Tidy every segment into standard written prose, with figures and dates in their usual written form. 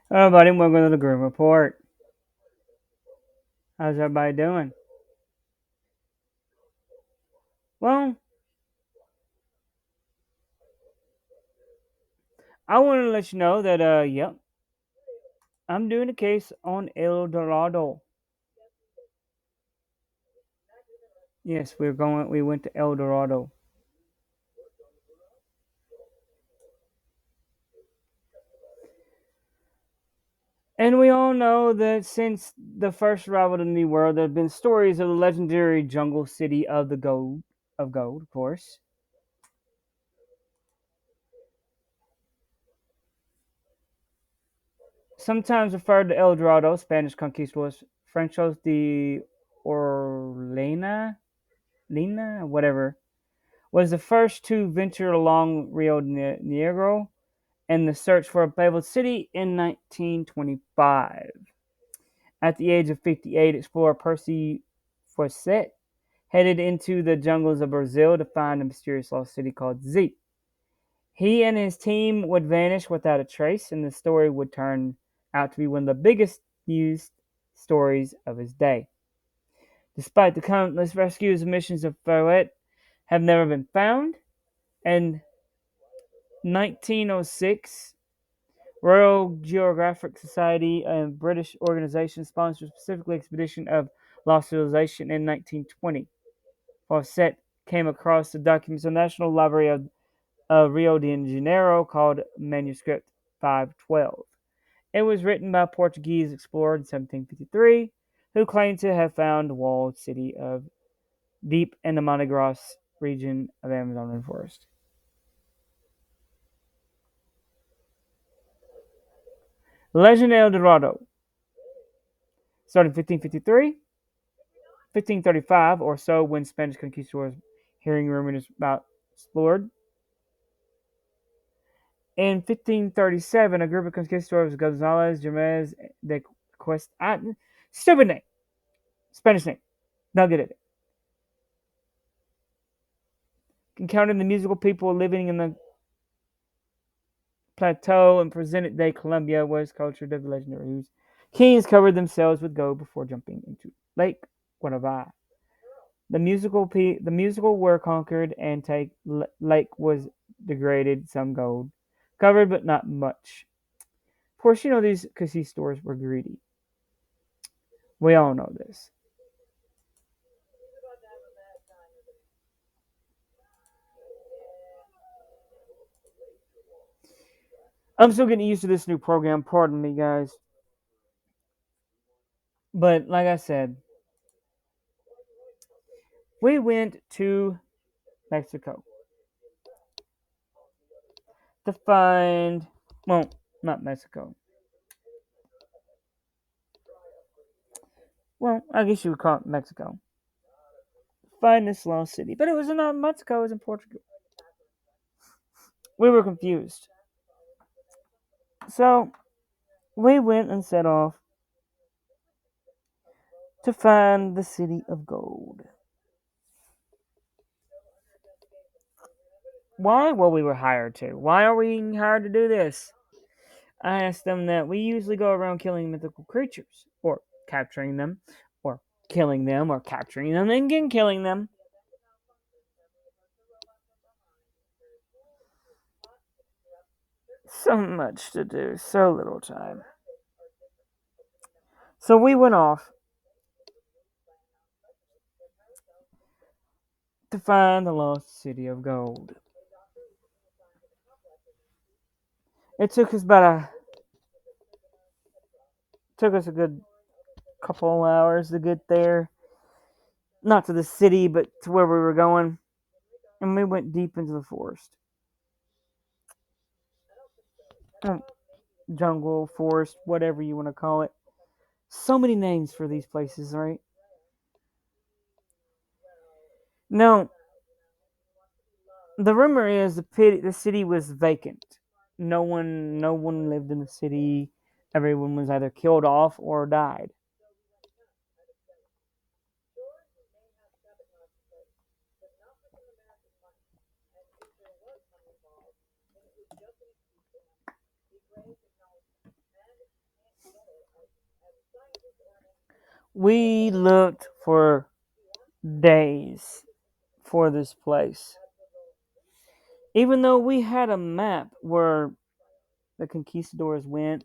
Hello, buddy. Welcome to the Groom Report. How's everybody doing? Well, I want to let you know that, yep, I'm doing a case on El Dorado. Yes, we went to El Dorado. And we all know that since the first arrival to the New World, there have been stories of the legendary jungle city of gold, of course. Sometimes referred to El Dorado, Spanish conquistadors, Franchos de Orleana, Lina, whatever, was the first to venture along Rio Negro in the search for a fabled city in 1925. At the age of 58, explorer Percy Fawcett headed into the jungles of Brazil to find a mysterious lost city called Z. He and his team would vanish without a trace, and the story would turn out to be one of the biggest news stories of his day. Despite the countless rescues and missions of Fawcett have never been found, in 1906, Royal Geographic Society, a British organization, sponsored specifically expedition of lost civilization in 1920. Fawcett came across the documents of the National Library of Rio de Janeiro called Manuscript 512. It was written by a Portuguese explorer in 1753 who claimed to have found the walled city of deep in the Monte Grosso region of Amazon rainforest. Legend El Dorado. Starting 1553, 1535 or so, when Spanish conquistadors, hearing rumors about explored. In 1537, a group of conquistadors, Gonzalez Jemez de Quest, stupid name, Spanish name, not good at it, encountered the musical people living in the plateau and presented day Colombia was culture of the legendary whose kings covered themselves with gold before jumping into Lake Guanabara. The musical were conquered and take lake was degraded, some gold covered, but not much. Of course, you know these casino stores were greedy. We all know this. I'm still getting used to this new program. Pardon me, guys. But like I said, we went to Mexico to find, well, not Mexico. Well, I guess you would call it Mexico. Find this lost city. But it was not Mexico, it was in Portugal. We were confused. So we went and set off to find the city of gold. Why? Well, we were hired to. Why are we being hired to do this? I asked them that we usually go around killing mythical creatures, or capturing them, or killing them, or capturing them, and again killing them. So much to do, so little time. So we went off to find the lost city of gold. It took us a good couple of hours to get there. Not to the city, but to where we were going. And we went deep into the forest. Um, Jungle, forest, whatever you want to call it. So many names for these places, right? Now, the rumor is the city was vacant. No one lived in the city. Everyone was either killed off or died. We looked for days for this place. Even though we had a map where the conquistadors went,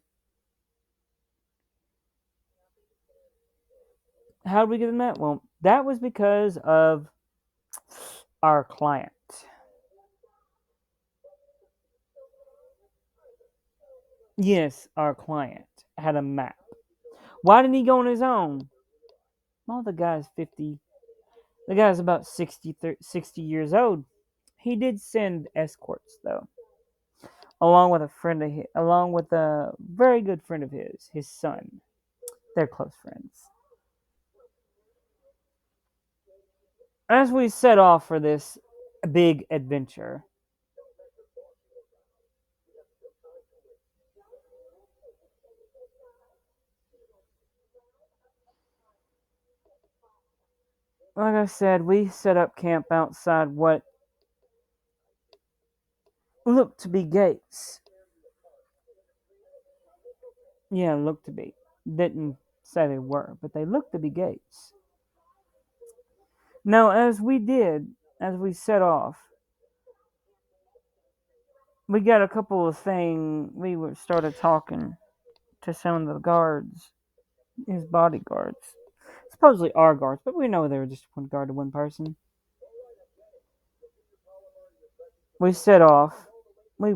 how did we get the map? Well, that was because of our client. Yes, our client had a map. Why didn't he go on his own? Well, the guy's 50. The guy's about 60 years old. He did send escorts, though, along with a very good friend of his son. They're close friends. As we set off for this big adventure, like I said, we set up camp outside what looked to be gates. Yeah, looked to be. Didn't say they were, but they looked to be gates. Now, as we set off, we got a couple of things. Started talking to some of the guards, his bodyguards, supposedly our guards, but we know they were just one guard to one person. We set off. We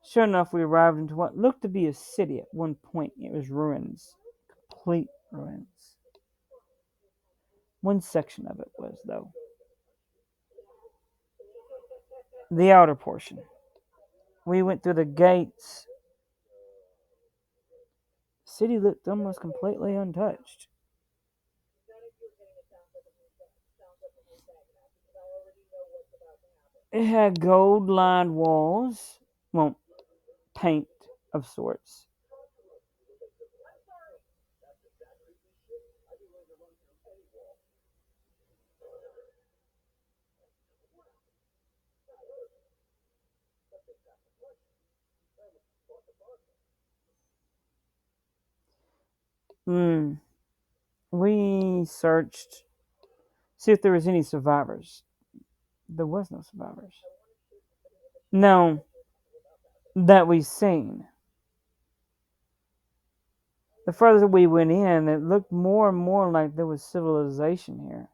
Sure enough, we arrived into what looked to be a city at one point. It was ruins, complete ruins. One section of it was, though, the outer portion. We went through the gates. The city looked almost completely untouched. It had gold lined walls, well, paint of sorts. Hmm. We searched, see if there was any survivors. There was no survivors. No, that we seen. The further we went in, it looked more and more like there was civilization here.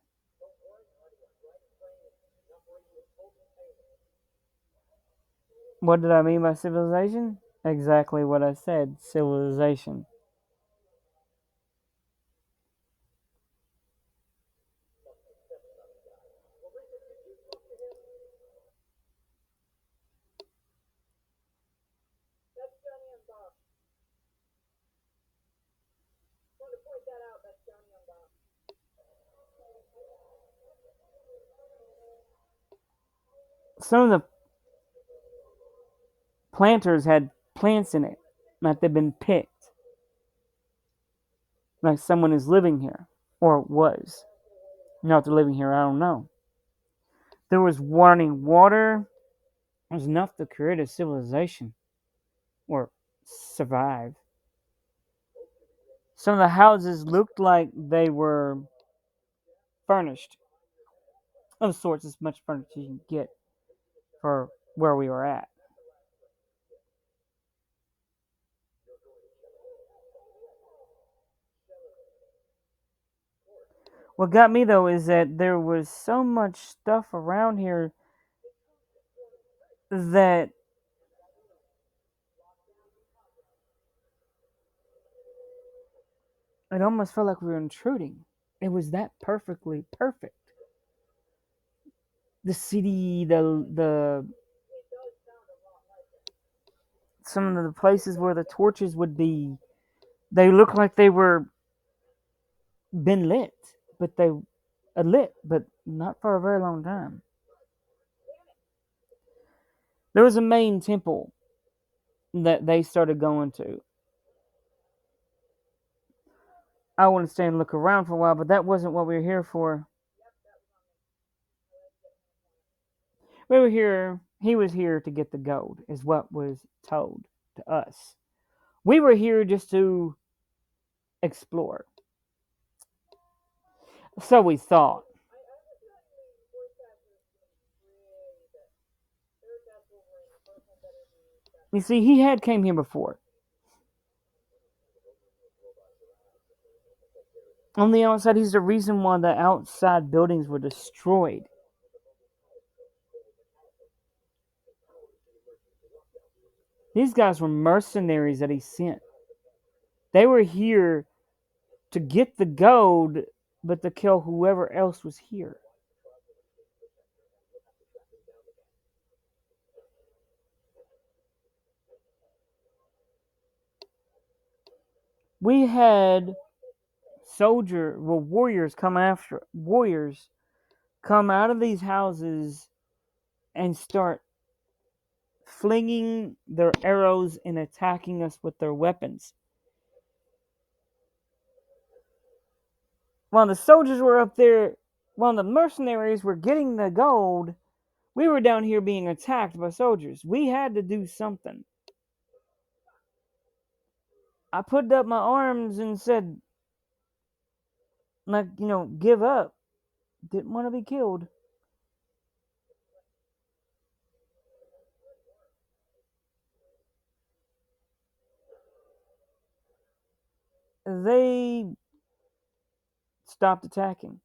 What did I mean by civilization? Exactly what I said, civilization. Some of the planters had plants in it, like they'd been picked, like someone is living here, or was. Now if they're living here, I don't know. There was running water. It was enough to create a civilization, or survive. Some of the houses looked like they were furnished, of sorts, as much furniture as you can get for where we were at. What got me though is that there was so much stuff around here that it almost felt like we were intruding. It was that perfectly perfect. The city, the some of the places where the torches would be, they looked like they were been lit, but they lit, but not for a very long time. There was a main temple that they started going to. I wanted to stay and look around for a while, but that wasn't what we were here for. We were here, he was here to get the gold, is what was told to us. We were here just to explore. So we thought. You see, he had came here before. On the outside, he's the reason why the outside buildings were destroyed. These guys were mercenaries that he sent. They were here to get the gold, but to kill whoever else was here. We had warriors come out of these houses and start flinging their arrows and attacking us with their weapons. While the soldiers were up there, while the mercenaries were getting the gold, we were down here being attacked by soldiers. We had to do something. I put up my arms and said, like, give up. Didn't want to be killed. They stopped attacking.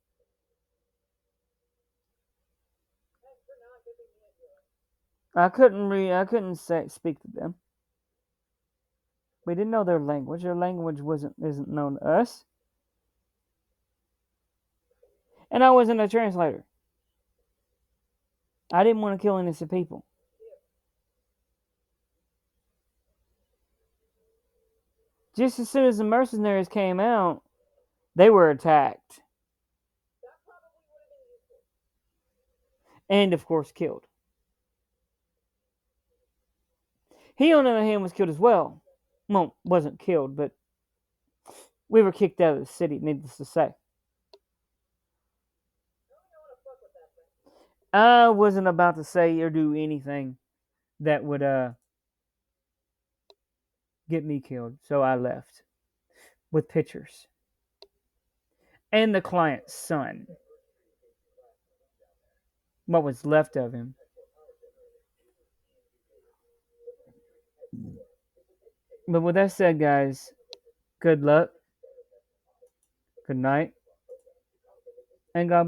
Speak to them. We didn't know their language. Their language isn't known to us. And I wasn't a translator. I didn't want to kill innocent people. Just as soon as the mercenaries came out, they were attacked. And of course killed. He, on the other hand, was killed as well. Well, wasn't killed, but we were kicked out of the city, needless to say. I wasn't about to say or do anything that would get me killed, so I left with pictures and the client's son, what was left of him. But with that said, guys, good luck, good night, and God